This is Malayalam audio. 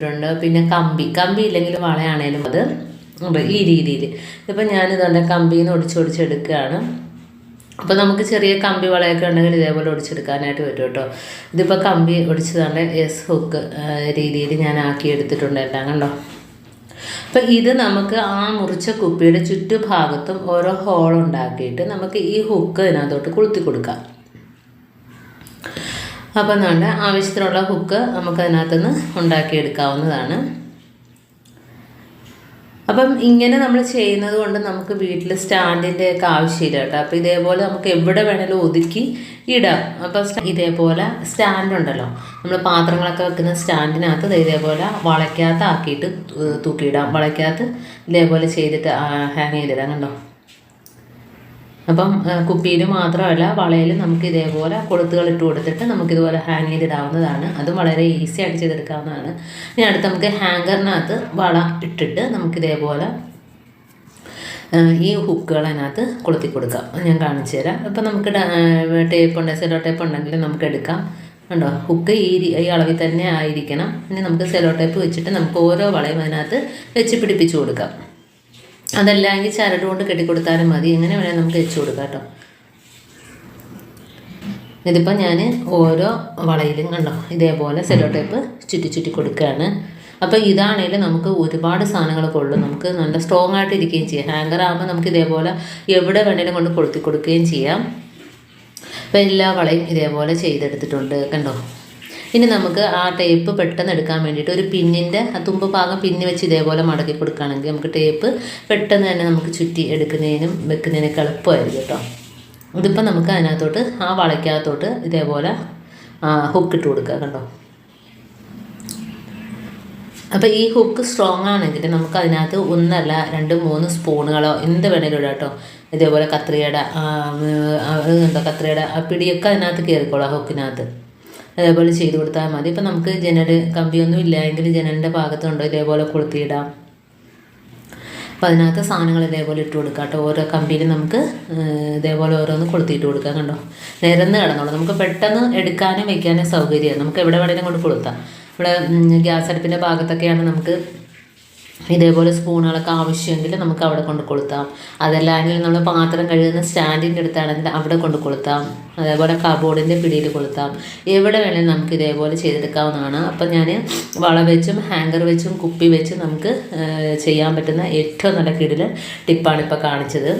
ഉണ്ട്. പിന്നെ കമ്പി ഇല്ലെങ്കിൽ വളയാണേലും അത് ഉണ്ട് ഈ രീതിയിൽ. ഇപ്പം ഞാനിതുകൊണ്ട് കമ്പിയിൽ നിന്ന് ഒടിച്ചെടുക്കുകയാണ്. അപ്പോൾ നമുക്ക് ചെറിയ കമ്പി വളയൊക്കെ ഉണ്ടെങ്കിൽ ഇതേപോലെ ഒടിച്ചെടുക്കാനായിട്ട് പറ്റും കേട്ടോ. ഇതിപ്പോൾ കമ്പി ഒടിച്ചതാണ് എസ് ഹുക്ക് രീതിയിൽ ഞാൻ ആക്കി എടുത്തിട്ടുണ്ട് എല്ലാം കണ്ടോ. അപ്പം ഇത് നമുക്ക് ആ മുറിച്ച കുപ്പിയുടെ ചുറ്റുഭാഗത്തും ഓരോ ഹോൾ ഉണ്ടാക്കിയിട്ട് നമുക്ക് ഈ ഹുക്ക് ഇതിനകത്തോട്ട് കൊളുത്തി കൊടുക്കാം. അപ്പം നമ്മുടെ ആവശ്യത്തിനുള്ള ഹുക്ക് നമുക്ക് അതിനകത്തുനിന്ന് ഉണ്ടാക്കിയെടുക്കാവുന്നതാണ്. അപ്പം ഇങ്ങനെ നമ്മൾ ചെയ്യുന്നത് കൊണ്ട് നമുക്ക് വീട്ടിൽ സ്റ്റാൻഡിൻ്റെ ഒക്കെ ആവശ്യമില്ല കേട്ടോ. അപ്പോൾ ഇതേപോലെ നമുക്ക് എവിടെ വേണമെങ്കിലും ഒതുക്കി ഇടാം. അപ്പോൾ ഇതേപോലെ സ്റ്റാൻഡ് ഉണ്ടല്ലോ, നമ്മൾ പാത്രങ്ങളൊക്കെ വെക്കുന്ന സ്റ്റാൻഡിനകത്ത് ഇതേപോലെ വളയ്ക്കകത്താക്കിയിട്ട് തൂക്കിയിടാം. വളയ്ക്കകത്ത് ഇതേപോലെ ചെയ്തിട്ട് ഹാങ് ചെയ്തിടാം കണ്ടോ. അപ്പം കുപ്പിയിൽ മാത്രമല്ല വളയിൽ നമുക്ക് ഇതേപോലെ കൊളുത്തുകൾ ഇട്ട് കൊടുത്തിട്ട് നമുക്കിതുപോലെ ഹാങ് ചെയ്തിടാവുന്നതാണ്. അതും വളരെ ഈസി ആയിട്ട് ചെയ്തെടുക്കാവുന്നതാണ്. ഇനി അടുത്ത് നമുക്ക് ഹാങ്കറിനകത്ത് വള ഇട്ടിട്ട് നമുക്കിതേപോലെ ഈ ഹുക്കുകൾ അതിനകത്ത് കൊളുത്തി കൊടുക്കാം. ഞാൻ കാണിച്ചു തരാം. ഇപ്പം നമുക്ക് ടേപ്പ് ഉണ്ട്, സെലോ ടേപ്പ് ഉണ്ടെങ്കിൽ നമുക്ക് എടുക്കാം. കണ്ടോ, ഹുക്ക് ഈ അളവിൽ തന്നെ ആയിരിക്കണം. ഇനി നമുക്ക് സെലോ ടേപ്പ് വെച്ചിട്ട് നമുക്ക് ഓരോ വളയും അതിനകത്ത് വെച്ച് പിടിപ്പിച്ച് കൊടുക്കാം. അതല്ലെങ്കിൽ ചരട് കൊണ്ട് കെട്ടിക്കൊടുത്താലും മതി. എങ്ങനെ വേണമെങ്കിൽ നമുക്ക് വെച്ച് കൊടുക്കാം കേട്ടോ. ഇതിപ്പോൾ ഞാൻ ഓരോ വളയിലും കണ്ടോ ഇതേപോലെ സെലോ ടേപ്പ് ചുറ്റി കൊടുക്കുകയാണ്. അപ്പോൾ ഇതാണെങ്കിലും നമുക്ക് ഒരുപാട് സാധനങ്ങൾ കൊള്ളും. നമുക്ക് നല്ല സ്ട്രോങ് ആയിട്ട് ഇരിക്കുകയും ചെയ്യാം. ഹാങ്കർ ആകുമ്പോൾ നമുക്ക് ഇതേപോലെ എവിടെ വേണേലും കൊണ്ട് കൊളുത്തി കൊടുക്കുകയും ചെയ്യാം. അപ്പോൾ എല്ലാ വളയും ഇതേപോലെ ചെയ്തെടുത്തിട്ടുണ്ട് കണ്ടോ. ഇനി നമുക്ക് ആ ടേപ്പ് പെട്ടെന്ന് എടുക്കാൻ വേണ്ടിയിട്ട് ഒരു പിന്നിൻ്റെ തുമ്പ് ഭാഗം പിന്നി വെച്ച് ഇതേപോലെ മടക്കി കൊടുക്കുകയാണെങ്കിൽ നമുക്ക് ടേപ്പ് പെട്ടെന്ന് തന്നെ നമുക്ക് ചുറ്റി എടുക്കുന്നതിനും വെക്കുന്നതിനൊക്കെ എളുപ്പമായിരിക്കും കേട്ടോ. ഇതിപ്പോൾ നമുക്ക് അതിനകത്തോട്ട് ആ വളയ്ക്കകത്തോട്ട് ഇതേപോലെ ഹുക്ക് ഇട്ട് കൊടുക്കുക കണ്ടോ. അപ്പോൾ ഈ ഹുക്ക് സ്ട്രോങ് ആണെങ്കിൽ നമുക്ക് അതിനകത്ത് 1 അല്ല 2 3 സ്പൂണുകളോ എന്ത് വേണേലും ഇടാം കേട്ടോ. ഇതേപോലെ കത്രികയുടെ കണ്ടോ, കത്രികയുടെ പിടിയൊക്കെ അതിനകത്ത് കയറിക്കോളാം ഹുക്കിനകത്ത്. അതേപോലെ ചെയ്ത് കൊടുത്താൽ മതി. ഇപ്പം നമുക്ക് ജനൽ കമ്പിയൊന്നും ഇല്ലെങ്കിൽ ജനലിൻ്റെ ഭാഗത്തുണ്ടോ ഇതേപോലെ കൊളുത്തിയിടാം. അപ്പം അതിനകത്ത് സാധനങ്ങൾ ഇതേപോലെ ഇട്ട് കൊടുക്കാം കേട്ടോ. ഓരോ കമ്പിയിൽ നമുക്ക് ഇതേപോലെ ഓരോന്ന് കൊളുത്തിയിട്ട് കൊടുക്കാം കണ്ടോ. നിരന്ന് കിടന്നോളൂ. നമുക്ക് പെട്ടെന്ന് എടുക്കാനും വയ്ക്കാനും സൗകര്യമാണ്. നമുക്ക് എവിടെ വേണേലും കൊണ്ട് കൊളുത്താം. ഇവിടെ ഗ്യാസ് അടുപ്പിൻ്റെ ഭാഗത്തൊക്കെയാണ് നമുക്ക് ഇതേപോലെ സ്പൂണുകളൊക്കെ ആവശ്യമെങ്കിൽ നമുക്ക് അവിടെ കൊണ്ട് കൊളുത്താം. അതല്ലെങ്കിൽ നമ്മൾ പാത്രം കഴുകുന്ന സ്റ്റാൻഡിൻ്റെ അടുത്താണെങ്കിൽ അവിടെ കൊണ്ട് കൊളുത്താം. അതേപോലെ കബോർഡിൻ്റെ പിടിയിൽ കൊളുത്താം. എവിടെ വേണമെങ്കിലും നമുക്ക് ഇതേപോലെ ചെയ്തെടുക്കാവുന്നതാണ്. അപ്പം ഞാൻ വള വെച്ചും ഹാങ്കർ വെച്ചും കുപ്പി വെച്ചും നമുക്ക് ചെയ്യാൻ പറ്റുന്ന ഏറ്റവും നല്ല കിടിലൻ ടിപ്പാണ് ഇപ്പോൾ കാണിച്ചത്.